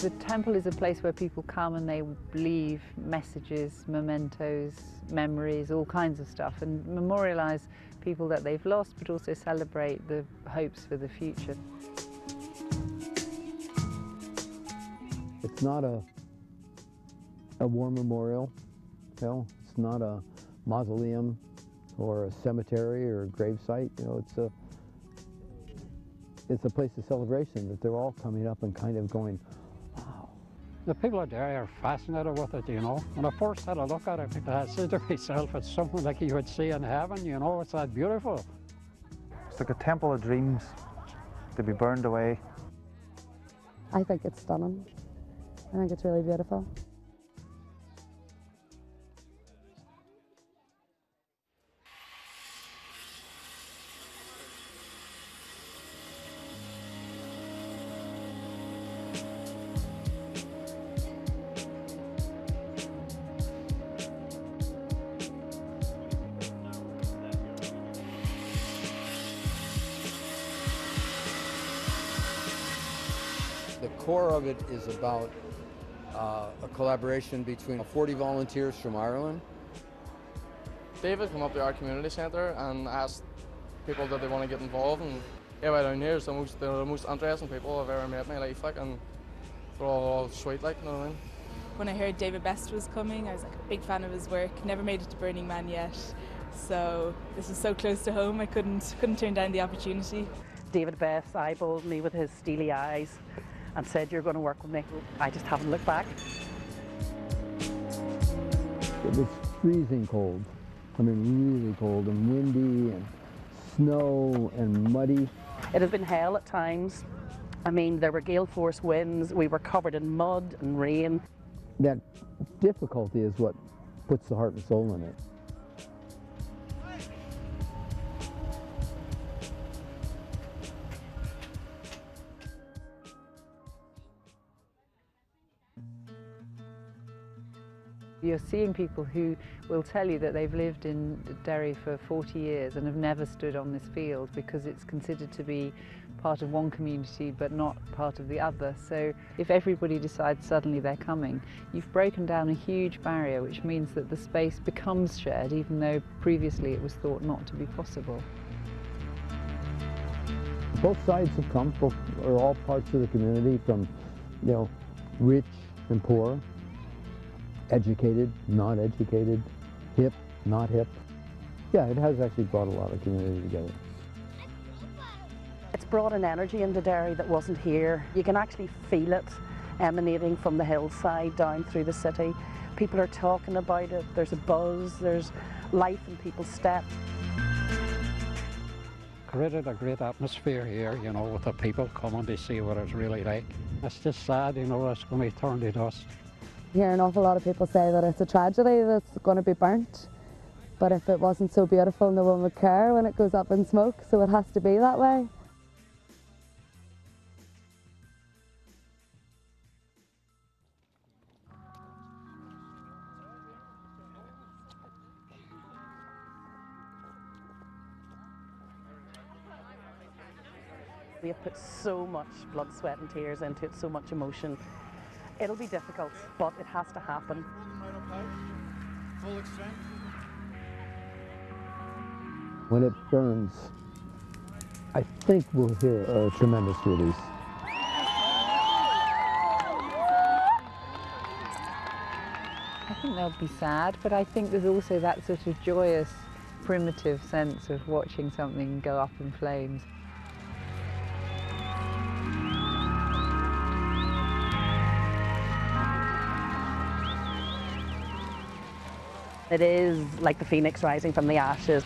The temple is a place where people come and they leave messages, mementos, memories, all kinds of stuff, and memorialise people that they've lost, but also celebrate the hopes for the future. It's not a war memorial, you know, it's not a mausoleum or a cemetery or a gravesite, you know, it's a place of celebration that they're all coming up and kind of going, wow. The people of Derry are fascinated with it, you know. When I first had a look at it, I said to myself, it's something like you would see in heaven, you know, it's that beautiful. It's like a temple of dreams to be burned away. I think it's stunning. I think it's really beautiful. The core of it is about a collaboration between 40 volunteers from Ireland. David came up to our community centre and asked people that they want to get involved, and everybody down here is they're the most interesting people I've ever met in my life, like, and they're all sweet, like, you know what I mean? When I heard David Best was coming, I was like a big fan of his work. Never made it to Burning Man yet, so this was so close to home I couldn't turn down the opportunity. David Best eyeballed me with his steely eyes and said, "You're going to work with me." I just haven't looked back. It was freezing cold. I mean, really cold and windy and snow and muddy. It has been hell at times. I mean, there were gale force winds. We were covered in mud and rain. That difficulty is what puts the heart and soul in it. You're seeing people who will tell you that they've lived in Derry for 40 years and have never stood on this field because it's considered to be part of one community but not part of the other. So if everybody decides suddenly they're coming, you've broken down a huge barrier, which means that the space becomes shared, even though previously it was thought not to be possible. Both sides have come, both are all parts of the community, from, you know, rich and poor, educated, not educated, hip, not hip. Yeah, it has actually brought a lot of community together. It's brought an energy into Derry that wasn't here. You can actually feel it emanating from the hillside down through the city. People are talking about it, there's a buzz, there's life in people's step. Created a great atmosphere here, you know, with the people coming to see what it's really like. It's just sad, you know, it's going to turn to dust. I hear an awful lot of people say that it's a tragedy that's going to be burnt, but if it wasn't so beautiful, no one would care when it goes up in smoke, so it has to be that way. We have put so much blood, sweat and tears into it, so much emotion. It'll be difficult, but it has to happen. Full extent. When it burns, I think we'll hear a tremendous release. I think they'll be sad, but I think there's also that sort of joyous, primitive sense of watching something go up in flames. It is like the phoenix rising from the ashes.